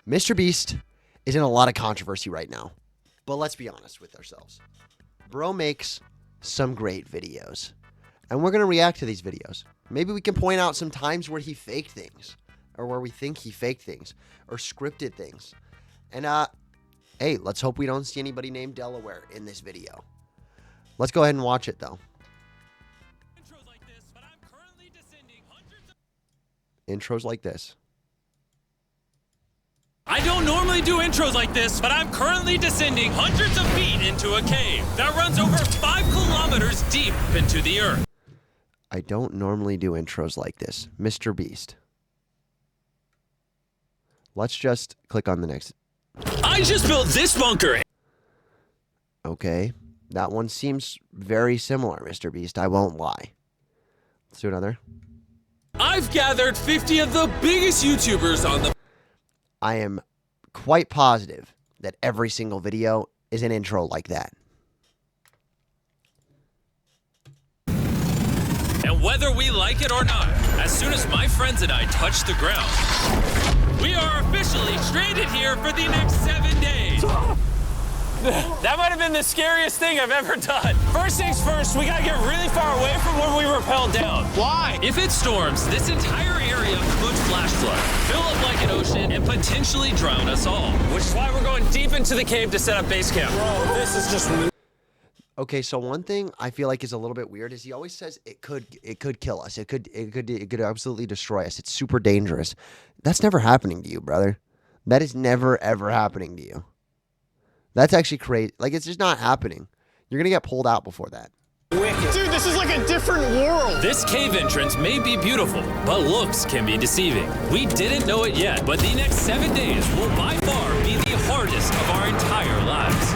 Mr. Beast is in a lot of controversy right now. But let's be honest with ourselves. Bro makes some great videos. And we're going to react to these videos. Maybe we can point out some times where he faked things. Or where we think he faked things. Or scripted things. And, hey, let's hope we don't see anybody named Delaware in this video. Let's go ahead and watch it, though. Intros like this. I don't normally do intros like this, but I'm currently descending hundreds of feet into a cave that runs over 5 kilometers deep into the earth. I don't normally do intros like this. Mr. Beast. Let's just click on the next. I just built this bunker. Okay. That one seems very similar, Mr. Beast. I won't lie. Let's do another. I've gathered 50 of the biggest YouTubers on the... I am quite positive that every single video is an intro like that. And whether we like it or not, as soon as my friends and I touch the ground, we are officially stranded here for the next 7 days. That might have been the scariest thing I've ever done. First things first, we gotta get really far away from where we rappelled down. Why? If it storms, this entire area could flash flood, fill up like an ocean, and potentially drown us all. Which is why we're going deep into the cave to set up base camp. Bro, this is just... Okay, so one thing I feel like is a little bit weird is he always says it could kill us. It could absolutely destroy us. It's super dangerous. That's never happening to you, brother. That is never ever happening to you. That's actually crazy. Like, it's just not happening. You're going to get pulled out before that. Wicked. Dude, this is like a different world. This cave entrance may be beautiful, but looks can be deceiving. We didn't know it yet, but the next 7 days will by far be the hardest of our entire lives.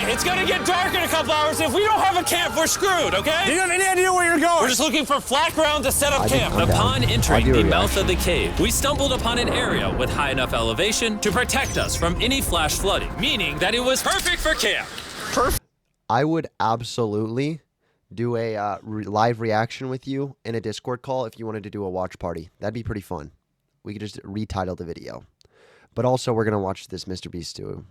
It's gonna get dark in a couple hours. If we don't have a camp, we're screwed, okay? Do you have any idea where you're going? We're just looking for flat ground to set up camp. Upon entering the mouth of the cave, we stumbled upon an area with high enough elevation to protect us from any flash flooding, meaning that it was perfect for camp. Perfect. I would absolutely do a live reaction with you in a Discord call if you wanted to do a watch party. That'd be pretty fun. We could just retitle the video. But also, we're going to watch this Mr. Beast too.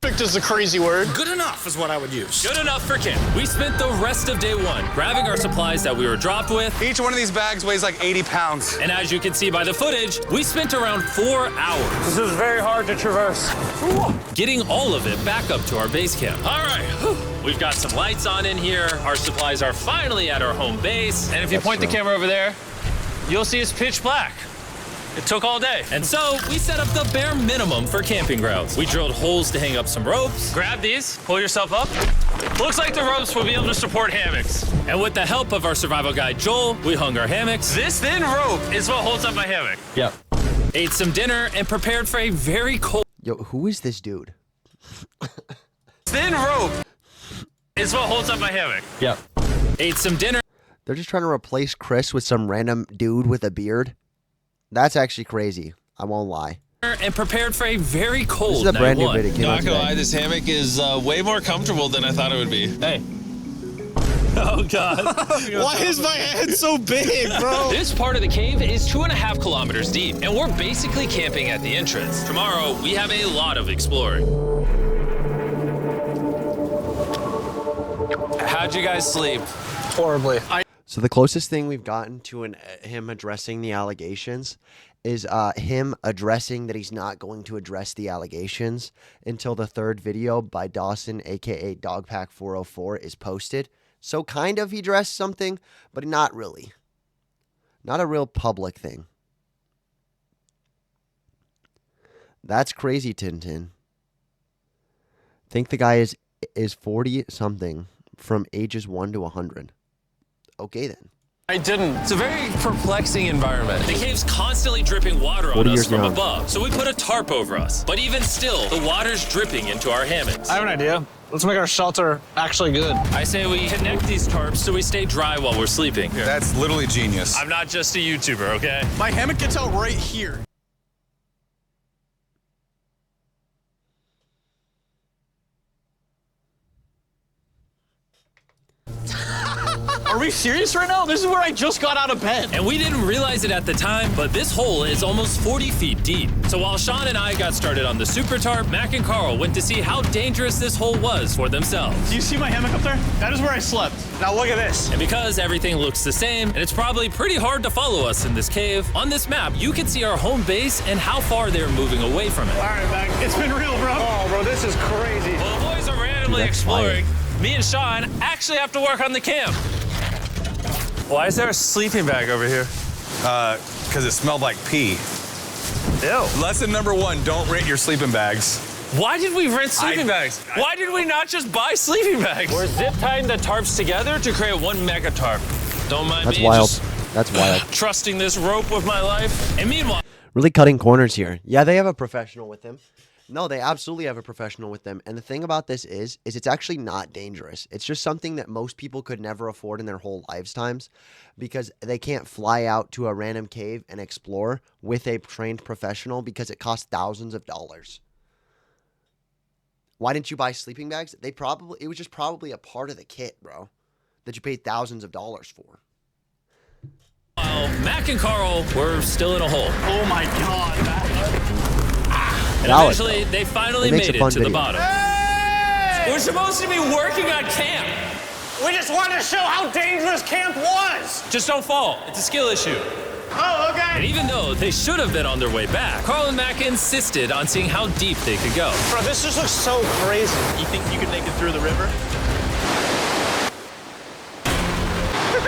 Perfect is a crazy word. Good enough is what I would use. Good enough for camp. We spent the rest of day 1 grabbing our supplies that we were dropped with. Each one of these bags weighs like 80 pounds. And as you can see by the footage, we spent around 4 hours. This is very hard to traverse. Getting all of it back up to our base camp. All right, we've got some lights on in here. Our supplies are finally at our home base. And if you point the camera over there, you'll see it's pitch black. It took all day. And so we set up the bare minimum for camping grounds. We drilled holes to hang up some ropes. Grab these, pull yourself up. Looks like the ropes will be able to support hammocks. And with the help of our survival guide, Joel, we hung our hammocks. This thin rope is what holds up my hammock. Yep. Ate some dinner and prepared for a very cold... Yo, who is this dude? Thin rope is what holds up my hammock. Yep. Ate some dinner. They're just trying to replace Chris with some random dude with a beard. That's actually crazy. I won't lie. And prepared for a very cold This is a brand new video. Not gonna lie, this hammock is way more comfortable than I thought it would be. Hey. Oh, God. Why is my head so big, bro? This part of the cave is 2.5 kilometers deep, and we're basically camping at the entrance. Tomorrow, we have a lot of exploring. How'd you guys sleep? Horribly. So the closest thing we've gotten to him addressing the allegations is him addressing that he's not going to address the allegations until the 3rd video by Dawson, aka Dogpack404, is posted. So kind of he addressed something, but not really. Not a real public thing. That's crazy, Tintin. Think the guy is 40-something from ages 1 to 100. Okay, then. I didn't. It's a very perplexing environment. The cave's constantly dripping water on us from above, so we put a tarp over us. But even still, the water's dripping into our hammocks. I have an idea. Let's make our shelter actually good. I say we connect these tarps so we stay dry while we're sleeping. That's literally genius. I'm not just a YouTuber, okay? My hammock gets out right here. Are we serious right now? This is where I just got out of bed. And we didn't realize it at the time, but this hole is almost 40 feet deep. So while Sean and I got started on the super tarp, Mac and Carl went to see how dangerous this hole was for themselves. Do you see my hammock up there? That is where I slept. Now look at this. And because everything looks the same, and it's probably pretty hard to follow us in this cave, on this map, you can see our home base and how far they're moving away from it. All right, Mac. It's been real, bro. Oh, bro, this is crazy. While the boys are randomly That's exploring, me and Sean actually have to work on the camp. Why is there a sleeping bag over here? Because it smelled like pee. Ew. Lesson number 1, don't rent your sleeping bags. Why did we rent sleeping bags? Why did we not just buy sleeping bags? We're zip tying the tarps together to create one mega tarp. Don't mind That's me wild. just That's wild. trusting this rope with my life. And meanwhile, Really cutting corners here. Yeah, they have a professional with them. No, they absolutely have a professional with them. And the thing about this is it's actually not dangerous. It's just something that most people could never afford in their whole lifetimes because they can't fly out to a random cave and explore with a trained professional because it costs thousands of dollars. Why didn't you buy sleeping bags? It was just probably a part of the kit, bro, that you paid thousands of dollars for. Mac and Carl were still in a hole. Oh my God, Mac. And Valid, eventually, though. they finally It makes made a it fun to the video. bottom. We're supposed to be working on camp. We just wanted to show how dangerous camp was. Just don't fall. It's a skill issue. Oh, okay. And even though they should have been on their way back, Carl and Mac insisted on seeing how deep they could go. Bro, this just looks so crazy. You think you could make it through the river?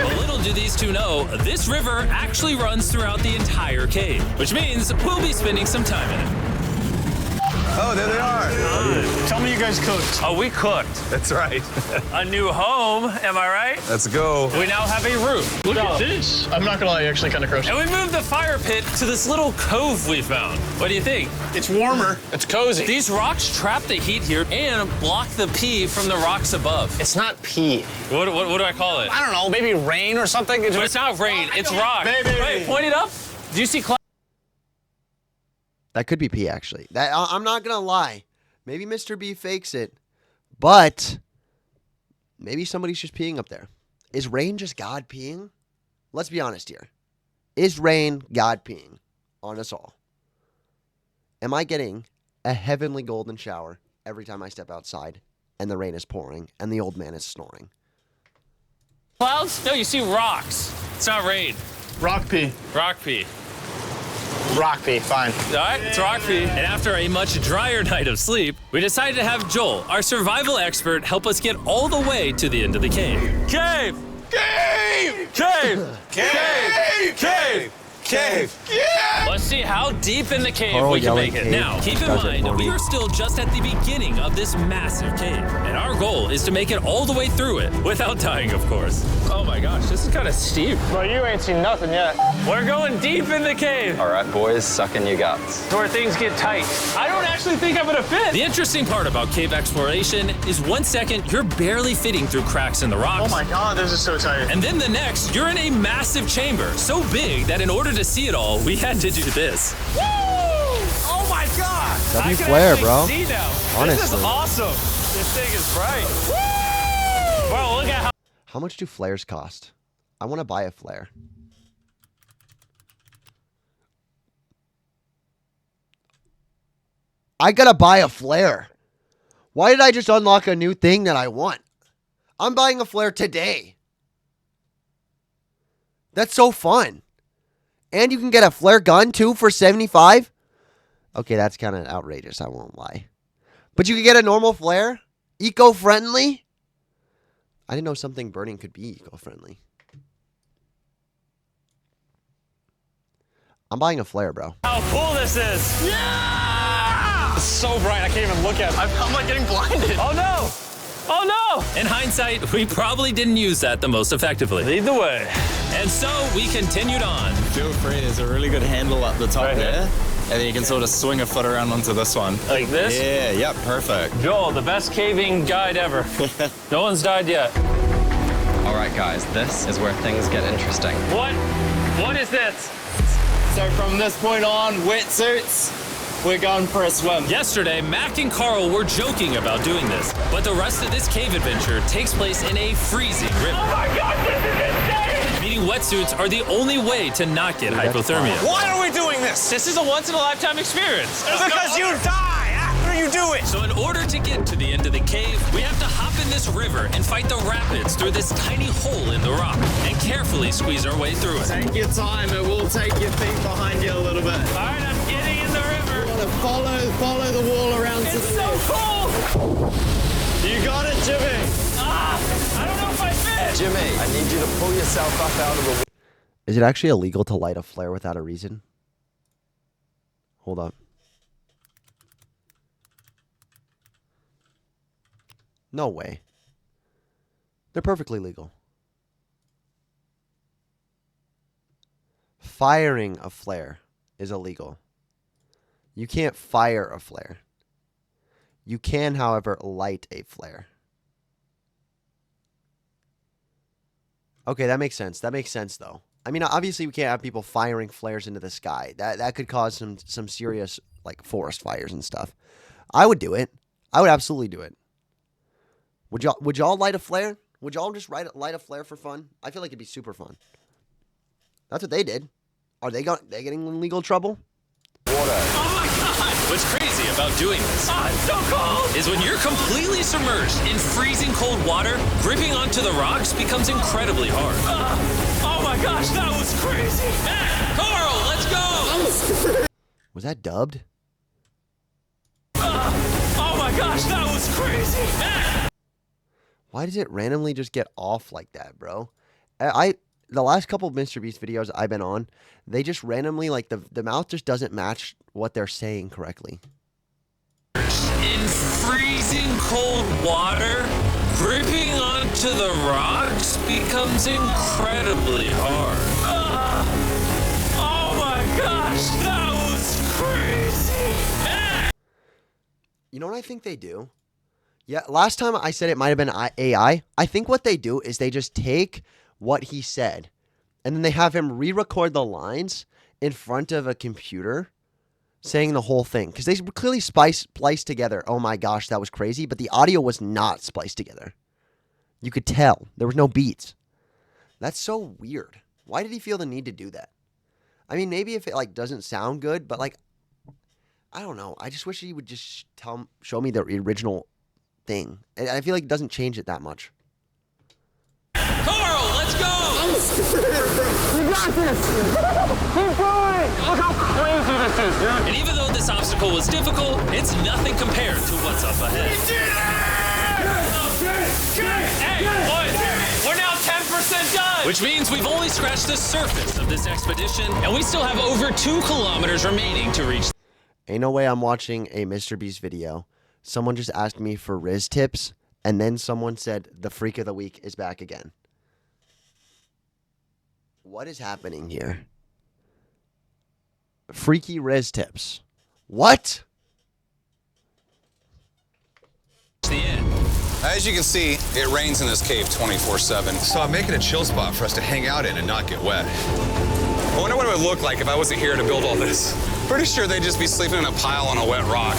But little do these two know, this river actually runs throughout the entire cave, which means we'll be spending some time in it. Oh, there they are. Tell me you guys cooked. Oh, we cooked. That's right. A new home, am I right? Let's go. We now have a roof. Look at this. I'm not gonna lie, you actually kind of crushed And it. we moved the fire pit to this little cove we found. What do you think? It's warmer. It's cozy. These rocks trap the heat here and block the pee from the rocks above. It's not pee. What do I call it? I don't know, maybe rain or something. But it's not rain, it's rock. Maybe. Wait, point it up. Do you see clouds? That could be pee, actually. I'm not going to lie. Maybe Mr. B fakes it, but maybe somebody's just peeing up there. Is rain just God peeing? Let's be honest here. Is rain God peeing on us all? Am I getting a heavenly golden shower every time I step outside and the rain is pouring and the old man is snoring? Clouds? No, you see rocks. It's not rain. Rock pee. Rock pee. Rock pee, fine. All right, it's rock pee. And after a much drier night of sleep, we decided to have Joel, our survival expert, help us get all the way to the end of the cave. Cave! Cave! Cave! Cave! Cave! Cave! Yeah! Let's see how deep in the cave Carl we can yelling make it. cave Now, keep in does it mind, for we me. are still just at the beginning of this massive cave. And our goal is to make it all the way through it, without dying, of course. Oh my gosh, this is kind of steep. Bro, you ain't seen nothing yet. We're going deep in the cave. All right, boys, suck in your guts. Where things get tight. I don't actually think I'm gonna fit. The interesting part about cave exploration is 1 second, you're barely fitting through cracks in the rocks. Oh my God, this is so tight. And then the next, you're in a massive chamber, so big that in order to see it all, we had to do this. Woo! Oh my God! W I can flare, actually bro. see now. This is Honestly. awesome. This thing is bright. Woo! Bro, look at How much do flares cost? I want to buy a flare. I gotta buy a flare. Why did I just unlock a new thing that I want? I'm buying a flare today. That's so fun. And you can get a flare gun too for $75. Okay, that's kind of outrageous, I won't lie. But you can get a normal flare? Eco-friendly? I didn't know something burning could be eco-friendly. I'm buying a flare, bro. how cool this is. Yeah! It's so bright, I can't even look at it. I'm like getting blinded. Oh no! Oh no! In hindsight, we probably didn't use that the most effectively. Lead the way. And so we continued on. Feel free, there's a really good handle up the top Right here? there. And then you can sort of swing a foot around onto this one. Like this? Yeah, yep, perfect. Joel, the best caving guide ever. No one's died yet. All right, guys, this is where things get interesting. What? What is this? So from this point on, wetsuits, We're going for a swim. Yesterday, Mac and Carl were joking about doing this, but the rest of this cave adventure takes place in a freezing river. Oh my God, this is insane! Meaning wetsuits are the only way to not get hypothermia. Why are we doing this? This is a once-in-a-lifetime experience. Because you die after you do it. So in order to get to the end of the cave, we have to hop in this river and fight the rapids through this tiny hole in the rock and carefully squeeze our way through it. Take your time. It will take your feet behind you a little bit. All right, I'm getting in the river. You want to follow the wall around to the It's so cold. You got it, Jimmy. I don't know if I fit. Jimmy, I need you to pull yourself up out of the. Is it actually illegal to light a flare without a reason? Hold up. No way. They're perfectly legal. Firing a flare is illegal. You can't fire a flare. You can, however, light a flare. Okay, that makes sense. That makes sense, though. I mean, obviously, we can't have people firing flares into the sky. That could cause some serious, like, forest fires and stuff. I would do it. I would absolutely do it. Would y'all light a flare? Would y'all just light a flare for fun? I feel like it'd be super fun. That's what they did. Are they getting in legal trouble? Oh my God! What's crazy about doing this It's so cold. is when you're completely submerged in freezing cold water, gripping onto the rocks becomes incredibly hard. Oh my gosh, that was crazy. Mac, Carl, let's go! Was that dubbed? Oh my gosh, that was crazy. Mac! Why does it randomly just get off like that, bro? The last couple of mrbeast videos I've been on, they just randomly, like, the mouth just doesn't match what they're saying correctly. In freezing cold water, gripping onto the rocks becomes incredibly hard. Oh my gosh, that was crazy. You know what I think they do? Yeah, last time I said it might have been AI. I think what they do is they just take what he said, and then they have him re-record the lines in front of a computer saying the whole thing. Because they clearly spliced together, oh my gosh, that was crazy, but the audio was not spliced together. You could tell. There was no beats. That's so weird. Why did he feel the need to do that? I mean, maybe if it, like, doesn't sound good, but, like, I don't know. I just wish he would just show me the original thing. And I feel like it doesn't change it that much. Carl, let's go! You got this. Keep going. Look how crazy this is, dude. And even though this obstacle was difficult, it's nothing compared to what's up ahead. Hey, boys, we're now 10% done! Which means we've only scratched the surface of this expedition, and we still have over 2 kilometers remaining to reach. Ain't no way I'm watching a mrbeast video. Someone just asked me for Riz tips, and then someone said the Freak of the Week is back again. What is happening here? Freaky Riz tips. What? The end. As you can see, it rains in this cave 24/7. So I'm making a chill spot for us to hang out in and not get wet. I wonder what it would look like if I wasn't here to build all this. Pretty sure they'd just be sleeping in a pile on a wet rock.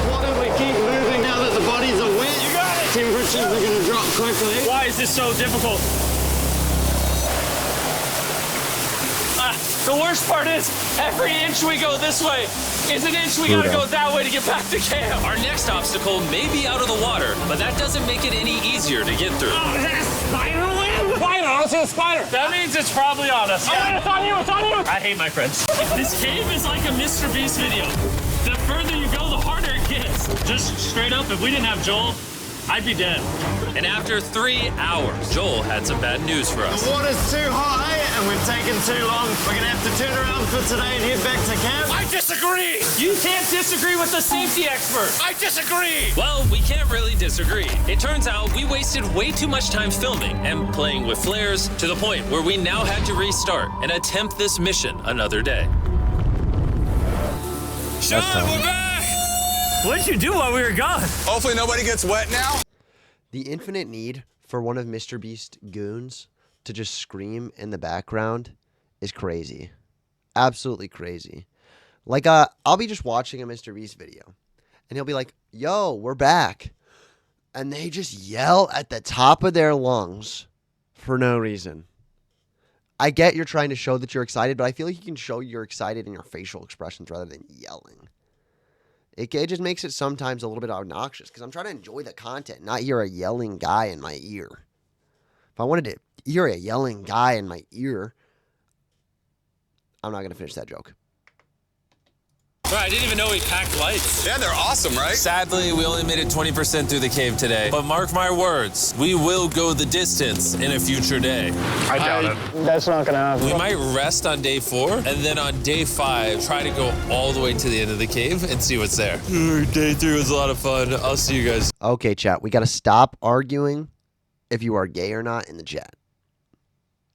Why don't we keep moving now that the bodies are wet? You got it. Temperatures are going to drop quickly. Why is this so difficult? The worst part is, every inch we go this way is an inch we gotta go that way to get back to camp. Our next obstacle may be out of the water, but that doesn't make it any easier to get through. Oh, is that a spider web? Spider, I don't see a spider. That means it's probably on us. Oh, it's on you, it's on you. I hate my friends. This cave is like a mrbeast video. The further you go, the harder it gets. Just straight up, if we didn't have Joel, I'd be dead. And after 3 hours, Joel had some bad news for us. The water's too high and we've taken too long. We're going to have to turn around for today and head back to camp. I disagree. You can't disagree with the safety expert. I disagree. Well, we can't really disagree. It turns out we wasted way too much time filming and playing with flares to the point where we now had to restart and attempt this mission another day. Sean, we're back! What'd you do while we were gone? Hopefully nobody gets wet now. The infinite need for one of mrbeast's goons to just scream in the background is crazy. Absolutely crazy. Like, I'll be just watching a MrBeast video, and he'll be like, yo, we're back. And they just yell at the top of their lungs for no reason. I get you're trying to show that you're excited, but I feel like you can show you're excited in your facial expressions rather than yelling. It just makes it sometimes a little bit obnoxious because I'm trying to enjoy the content, not hear a yelling guy in my ear. If I wanted to hear a yelling guy in my ear, I'm not going to finish that joke. Bro, I didn't even know we packed lights. Yeah, they're awesome, right? Sadly, we only made it 20% through the cave today. But mark my words, we will go the distance in a future day. I doubt it. That's not gonna happen. We might rest on day 4, and then on day 5, try to go all the way to the end of the cave and see what's there. Day 3 was a lot of fun. I'll see you guys. Okay, chat, we got to stop arguing if you are gay or not in the chat.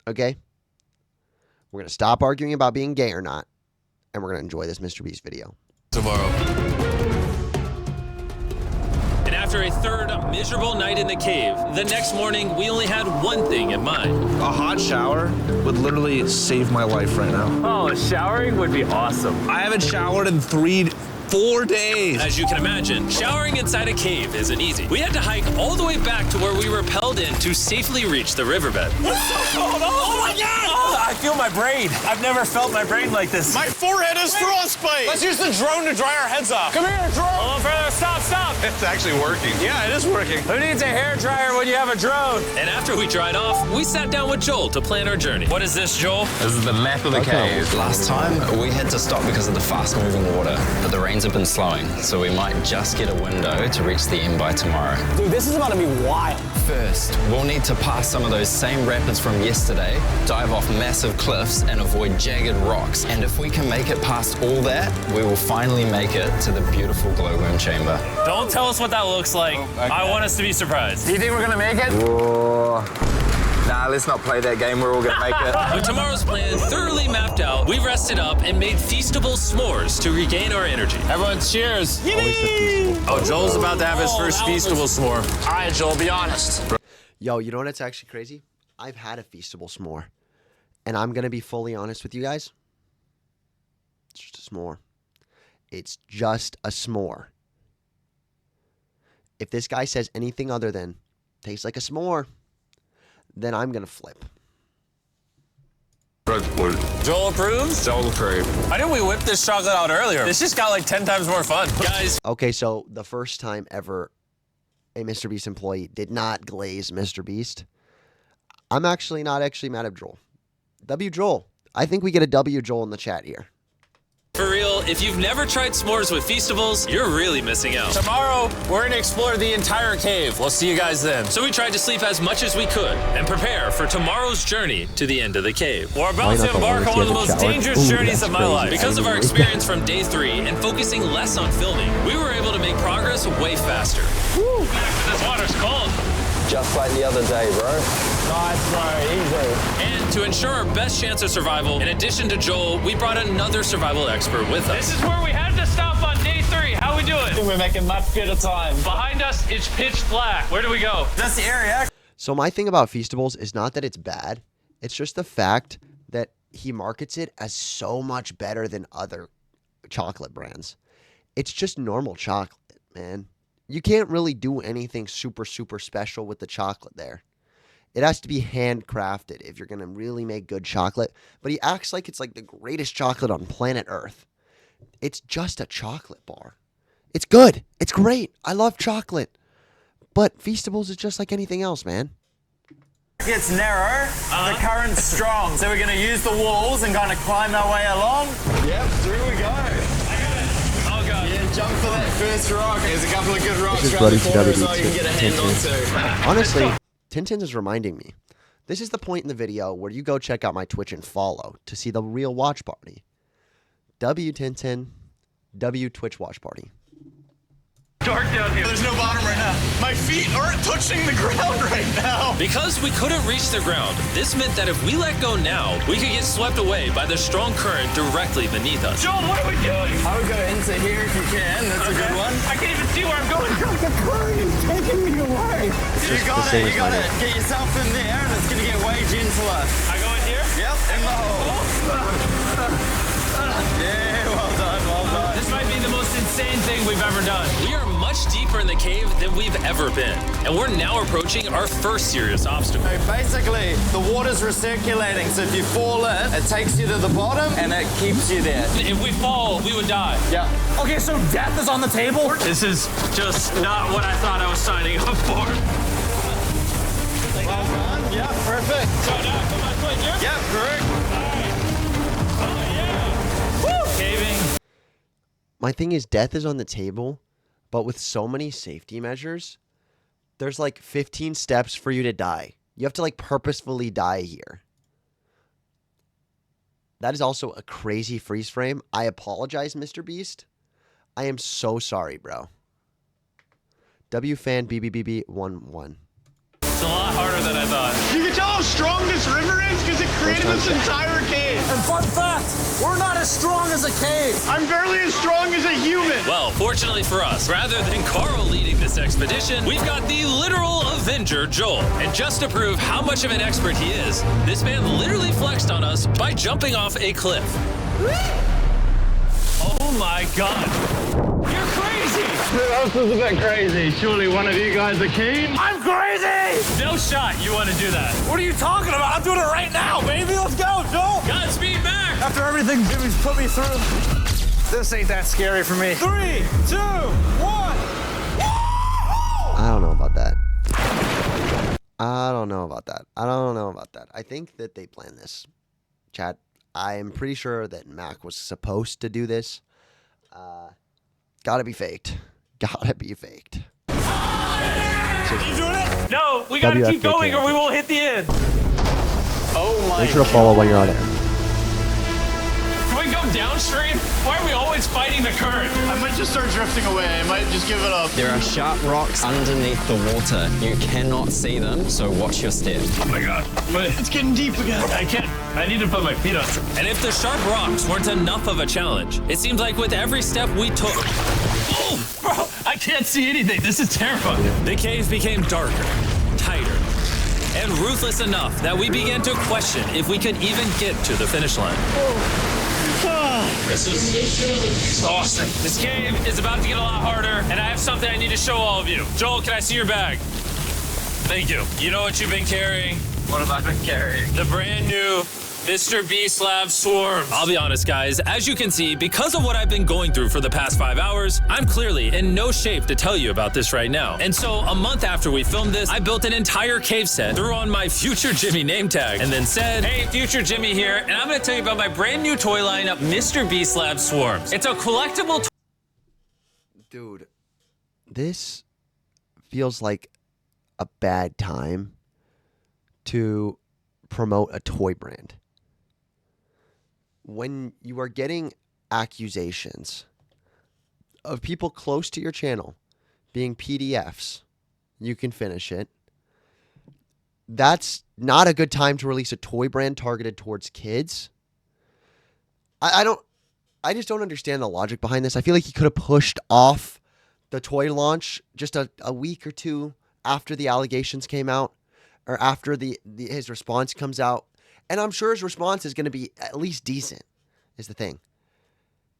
Okay? We're going to stop arguing about being gay or not, and we're going to enjoy this MrBeast video. Tomorrow. And after a third miserable night in the cave, the next morning we only had one thing in mind. A hot shower would literally save my life right now. Oh, showering would be awesome. I haven't showered in 4 days. As you can imagine, showering inside a cave isn't easy. We had to hike all the way back to where we rappelled in to safely reach the riverbed. It's so cold. Oh my God! Oh, I feel my brain. I've never felt my brain like this. My forehead is frostbite. Let's use the drone to dry our heads off. Come here, drone. A little further. Stop, stop. It's actually working. Yeah, it is working. Who needs a hair dryer when you have a drone? And after we dried off, we sat down with Joel to plan our journey. What is this, Joel? This is the map of the cave. Last time, we had to stop because of the fast-moving water, but the rains have been slowing, so we might just get a window to reach the end by tomorrow. Dude, this is about to be wild. First, we'll need to pass some of those same rapids from yesterday, dive off massive cliffs, and avoid jagged rocks. And if we can make it past all that, we will finally make it to the beautiful glowworm chamber. Don't tell us what that looks like. I want us to be surprised. Do you think we're gonna make it? Nah, let's not play that game. We're all gonna make it. With tomorrow's plan thoroughly mapped out, we rested up and made feastable s'mores to regain our energy. Everyone, cheers. Oh, Joel's about to have his first feastable s'more. All right, Joel, be honest. Yo, you know what's actually crazy? I've had a feastable s'more. And I'm going to be fully honest with you guys. It's just a s'more. It's just a s'more. If this guy says anything other than tastes like a s'more, then I'm going to flip. Joel approves? Joel approved. Why didn't we whip this chocolate out earlier? This just got like 10 times more fun. Guys. Okay, so the first time ever a MrBeast employee did not glaze MrBeast, I'm actually not mad at Joel. W Joel. I think we get a W Joel in the chat here. For real, if you've never tried s'mores with Feastables, you're really missing out. Tomorrow, we're gonna explore the entire cave. We'll see you guys then. So we tried to sleep as much as we could and prepare for tomorrow's journey to the end of the cave. We're about to embark on one of the most dangerous journeys of my life. Because of our experience from day 3 and focusing less on filming, we were able to make progress way faster. Woo! This water's cold. Just like the other day, bro. Nice, bro. Easy. And to ensure our best chance of survival, in addition to Joel, we brought another survival expert with us. This is where we had to stop on day 3. How we doing? We're making much better time. Behind us, it's pitch black. Where do we go? That's the area. So my thing about Feastables is not that it's bad. It's just the fact that he markets it as so much better than other chocolate brands. It's just normal chocolate, man. You can't really do anything super, super special with the chocolate there. It has to be handcrafted if you're going to really make good chocolate. But he acts like it's like the greatest chocolate on planet Earth. It's just a chocolate bar. It's good. It's great. I love chocolate. But Feastables is just like anything else, man. It's narrow, the current's strong. So we're going to use the walls and kind of climb our way along. Yep, through we go. Yeah, jump for that first rock. There's a couple of good rocks around the corner so you can get a hand onto. Honestly, Tintin is reminding me. This is the point in the video where you go check out my Twitch and follow to see the real watch party. W Tintin, W Twitch watch party. Dark down here. There's no bottom right now. My feet aren't touching the ground right now. Because we couldn't reach the ground, this meant that if we let go now, we could get swept away by the strong current directly beneath us. Joel, what are we doing? I would go into here if you can. That's a good one. I can't even see where I'm going. The current is taking me away. You got it. You got it. Get yourself in there, and it's gonna get way gentler. I go in here? Yep, in the hole. Yeah, well done. insane thing we've ever done. We are much deeper in the cave than we've ever been. And we're now approaching our first serious obstacle. So basically, the water's recirculating, so if you fall in, it takes you to the bottom and it keeps you there. If we fall, we would die. Yeah. Okay, so death is on the table? This is just not what I thought I was signing up for. Well done. Yeah, perfect. So now, come on, quick, here? Yeah, correct. Oh, yeah. Woo! Caving. My thing is, death is on the table, but with so many safety measures, there's like 15 steps for you to die. You have to like purposefully die here. That is also a crazy freeze frame. I apologize, Mr. Beast. I am so sorry, bro. WFan BBBB11. It's a lot harder than I thought. You can tell how strong this river is because it created this entire cave. And fun fact, we're not as strong as a cave. I'm barely as strong as a human. Well, fortunately for us, rather than Carl leading this expedition, we've got the literal Avenger, Joel. And just to prove how much of an expert he is, this man literally flexed on us by jumping off a cliff. Oh my God. You're crazy. This is a bit crazy. Surely one of you guys are keen? I'm crazy! No shot you want to do that. What are you talking about? I'm doing it right now, baby. Let's go, Joel. Godspeed, Mac. After everything Jimmy's put me through, this ain't that scary for me. 3, 2, 1. I don't know about that. I don't know about that. I don't know about that. I think that they planned this. Chat, I'm pretty sure that Mac was supposed to do this. Gotta be faked. Gotta be faked. You doing it? No, we gotta keep going or we won't hit the end. Oh my God. Make sure to follow while you're out there. Can we go downstream? Why are we always fighting the current? I might just start drifting away. I might just give it up. There are sharp rocks underneath the water. You cannot see them, so watch your step. Oh my God. It's getting deep again. I can't. I need to put my feet on. And if the sharp rocks weren't enough of a challenge, it seems like with every step we took... Oh, bro, I can't see anything. This is terrifying. The cave became darker, tighter, and ruthless enough that we began to question if we could even get to the finish line. This is exhausting. This cave is about to get a lot harder, and I have something I need to show all of you. Joel, can I see your bag? Thank you. You know what you've been carrying? What have I been carrying? The brand new Mr. Beast Lab Swarms. I'll be honest, guys. As you can see, because of what I've been going through for the past 5 hours, I'm clearly in no shape to tell you about this right now. And so a month after we filmed this, I built an entire cave set, threw on my Future Jimmy name tag, and then said, hey, Future Jimmy here, and I'm gonna tell you about my brand new toy line of Mr. Beast Lab Swarms. It's a collectible Dude, this feels like a bad time to promote a toy brand. When you are getting accusations of people close to your channel being PDFs, you can finish it. That's not a good time to release a toy brand targeted towards kids. I just don't understand the logic behind this. I feel like he could have pushed off the toy launch just a week or two after the allegations came out, or after his response comes out. And I'm sure his response is going to be at least decent, is the thing.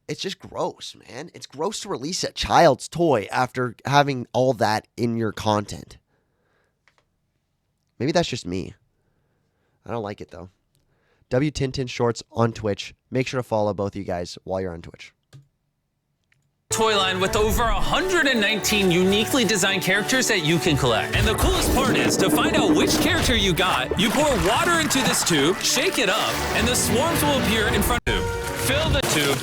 It's just gross, man. It's gross to release a child's toy after having all that in your content. Maybe that's just me. I don't like it, though. W Tintin Shorts on Twitch. Make sure to follow both of you guys while you're on Twitch. toy line with over 119 uniquely designed characters that you can collect. And the coolest part is, to find out which character you got, you pour water into this tube, shake it up, and the swarms will appear in front of you. Fill the tube.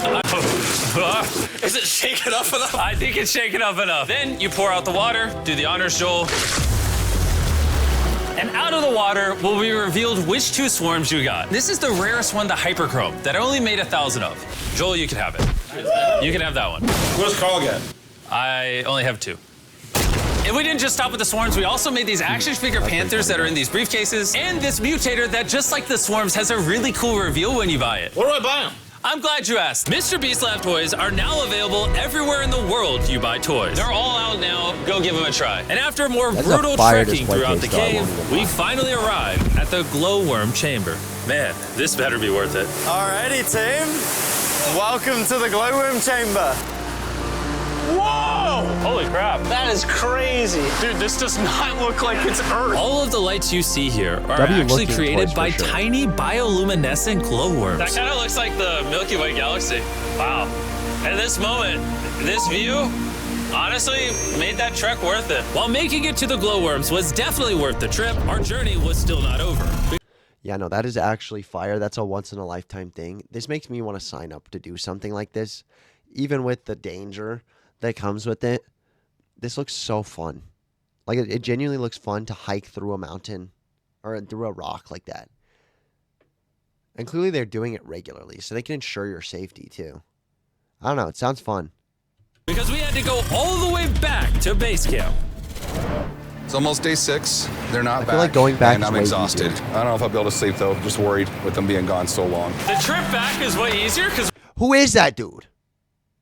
Is it shaken up enough? I think it's shaken up enough. Then you pour out the water, do the honors, Joel. And out of the water will be revealed which 2 swarms you got. This is the rarest one, the Hyperchrome, that I only made 1,000 of. Joel, you can have it. You can have that one. Where's Carl get? I only have 2. And we didn't just stop with the swarms, we also made these action figure panthers that are in these briefcases, and this mutator that, just like the swarms, has a really cool reveal when you buy it. Where do I buy them? I'm glad you asked. Mr. Beast Lab toys are now available everywhere in the world you buy toys. They're all out now. Go give them a try. And after more brutal trekking throughout the cave, we finally arrived at the glowworm chamber. Man, this better be worth it. Alrighty, team. Welcome to the glowworm chamber. Whoa! Holy crap. That is crazy. Dude, this does not look like it's Earth. All of the lights you see here are W actually looking created toys by for sure. tiny bioluminescent glowworms. That kind of looks like the Milky Way galaxy. Wow. And this moment, this view, honestly, made that trek worth it. While making it to the glowworms was definitely worth the trip, our journey was still not over. Yeah, no, that is actually fire. That's a once-in-a-lifetime thing. This makes me want to sign up to do something like this. Even with the danger that comes with it, this looks so fun. Like, it genuinely looks fun to hike through a mountain or through a rock like that. And clearly they're doing it regularly, so they can ensure your safety, too. I don't know. It sounds fun. Because we had to go all the way back to base camp. It's almost day 6. They're not back. I feel like going back and is I'm way exhausted. easier. I don't know if I'll be able to sleep, though. Just worried with them being gone so long. The trip back is way easier because Who is that dude?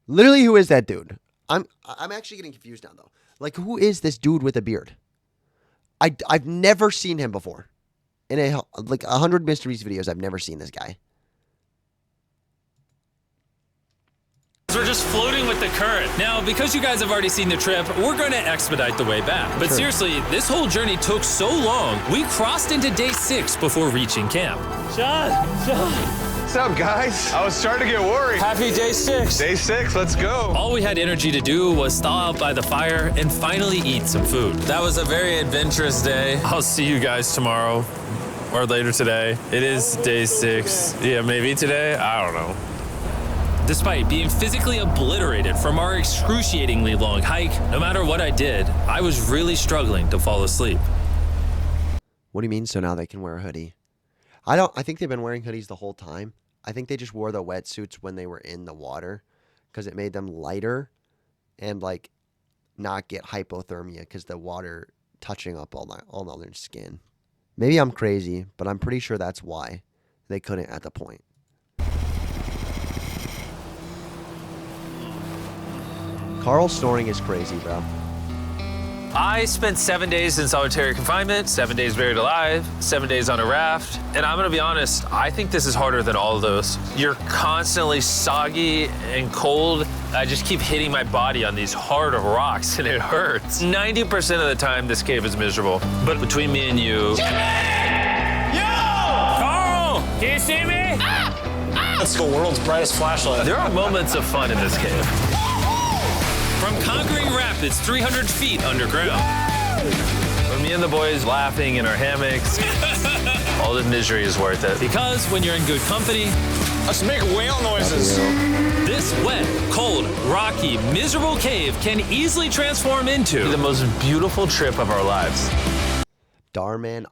Literally, who is that dude? I'm actually getting confused now, though. Like, who is this dude with a beard? I've never seen him before. In 100 Mr. Beast videos, I've never seen this guy. we're just floating with the current. Now, because you guys have already seen the trip, we're going to expedite the way back. But seriously, this whole journey took so long, we crossed into day 6 before reaching camp. John. What's up, guys? I was starting to get worried. Happy day 6. Day 6, let's go. All we had energy to do was thaw out by the fire and finally eat some food. That was a very adventurous day. I'll see you guys tomorrow or later today. It is day 6. Yeah, maybe today. I don't know. Despite being physically obliterated from our excruciatingly long hike, no matter what I did, I was really struggling to fall asleep. What do you mean, so now they can wear a hoodie? I think they've been wearing hoodies the whole time. I think they just wore the wetsuits when they were in the water because it made them lighter and, like, not get hypothermia because the water touching up all on their skin. Maybe I'm crazy, but I'm pretty sure that's why they couldn't at the point. Carl snoring is crazy, bro. I spent 7 days in solitary confinement, 7 days buried alive, 7 days on a raft, and I'm gonna be honest, I think this is harder than all of those. You're constantly soggy and cold. I just keep hitting my body on these hard rocks and it hurts. 90% of the time, this cave is miserable. But between me and you... Carl! Can you see me? That's the world's brightest flashlight. There are moments of fun in this cave. From conquering rapids 300 feet underground. When me and the boys laughing in our hammocks, all the misery is worth it. Because when you're in good company, Let's make whale noises. this wet, cold, rocky, miserable cave can easily transform into The most beautiful trip of our lives. Darman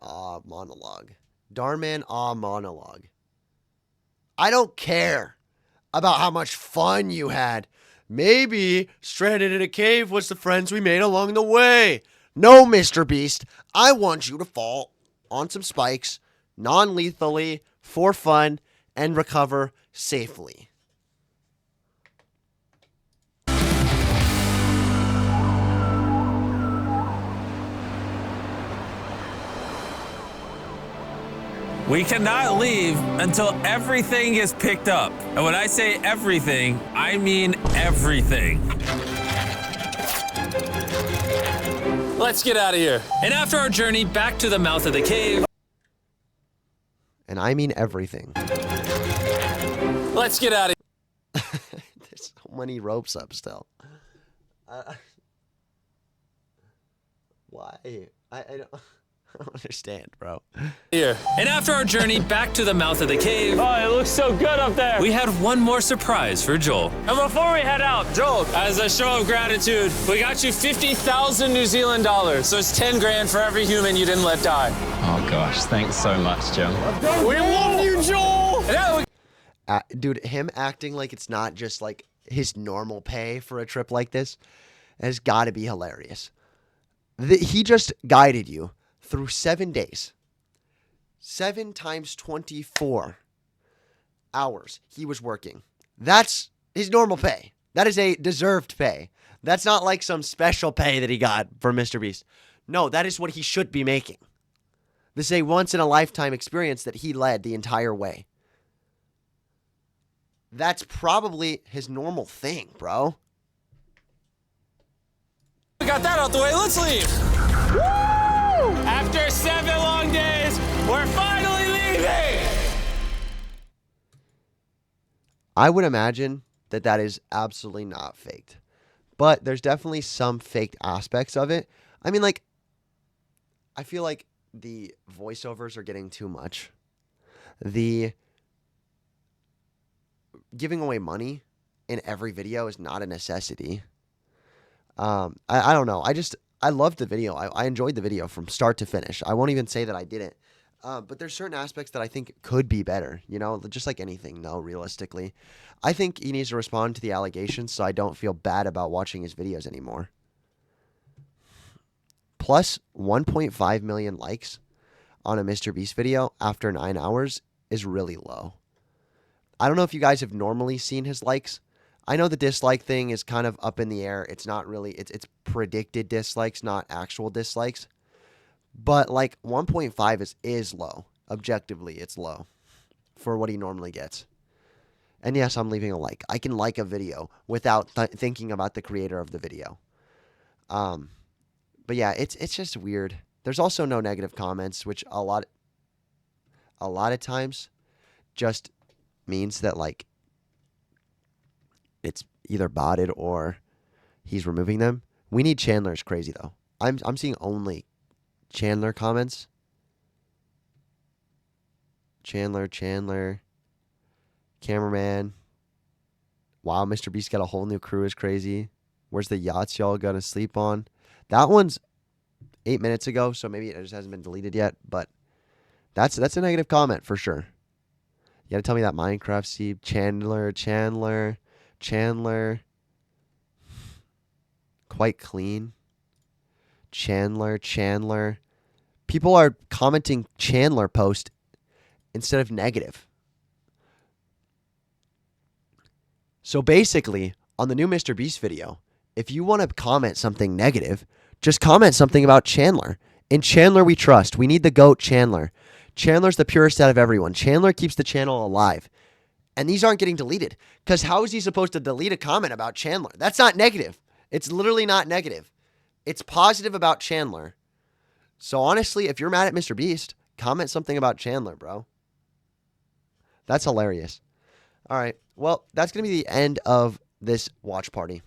monologue. Darman monologue. I don't care about how much fun you had. Maybe stranded in a cave was the friends we made along the way. No, Mr. Beast. I want you to fall on some spikes non-lethally for fun and recover safely. We cannot leave until everything is picked up. And when I say everything, I mean everything. let's get out of here. And after our journey back to the mouth of the cave, And I mean everything. let's get out of There's so many ropes up still. Why? I don't understand, bro. here. And after our journey back to the mouth of the cave, Oh, it looks so good up there. we had one more surprise for Joel. And before we head out, Joel, as a show of gratitude, we got you 50,000 New Zealand dollars. So it's 10 grand for every human you didn't let die. Oh gosh, thanks so much, Jim. We love you, Joel. Dude, him acting like it's not just like his normal pay for a trip like this has got to be hilarious. He just guided you through 7 days. 7 times 24 hours he was working. That's his normal pay. That is a deserved pay. That's not like some special pay that he got for Mr. Beast. No, that is what he should be making. This is a once-in-a-lifetime experience that he led the entire way. That's probably his normal thing, bro. got that out the way. Let's leave. Woo! After 7 long days, we're finally leaving. I would imagine that that is absolutely not faked. But there's definitely some faked aspects of it. I mean, like, I feel like the voiceovers are getting too much. The giving away money in every video is not a necessity. I don't know. I loved the video. I enjoyed the video from start to finish. I won't even say that I didn't. But there's certain aspects that I think could be better, you know, just like anything, no, realistically. I think he needs to respond to the allegations so I don't feel bad about watching his videos anymore. Plus, 1.5 million likes on a MrBeast video after 9 hours is really low. I don't know if you guys have normally seen his likes. I know the dislike thing is kind of up in the air. It's not really, it's predicted dislikes, not actual dislikes. But like 1.5 is low. Objectively, it's low for what he normally gets. And yes, I'm leaving a like. I can like a video without thinking about the creator of the video. But yeah, it's just weird. There's also no negative comments, which a lot of times just means that like it's either botted or he's removing them. We need Chandler's crazy though. I'm seeing only Chandler comments. Chandler, cameraman. Wow, MrBeast got a whole new crew is crazy. Where's the yachts y'all gonna sleep on? That one's 8 minutes ago, so maybe it just hasn't been deleted yet. But that's a negative comment for sure. You gotta tell me that Minecraft seed. Chandler. Quite clean. Chandler. People are commenting Chandler post instead of negative. So basically, on the new MrBeast video, if you want to comment something negative, just comment something about Chandler. In Chandler we trust. We need the GOAT Chandler. Chandler's the purest out of everyone. Chandler keeps the channel alive. And these aren't getting deleted. Because how is he supposed to delete a comment about Chandler? That's not negative. It's literally not negative. It's positive about Chandler. So honestly, if you're mad at MrBeast, comment something about Chandler, bro. That's hilarious. All right. Well, that's going to be the end of this watch party.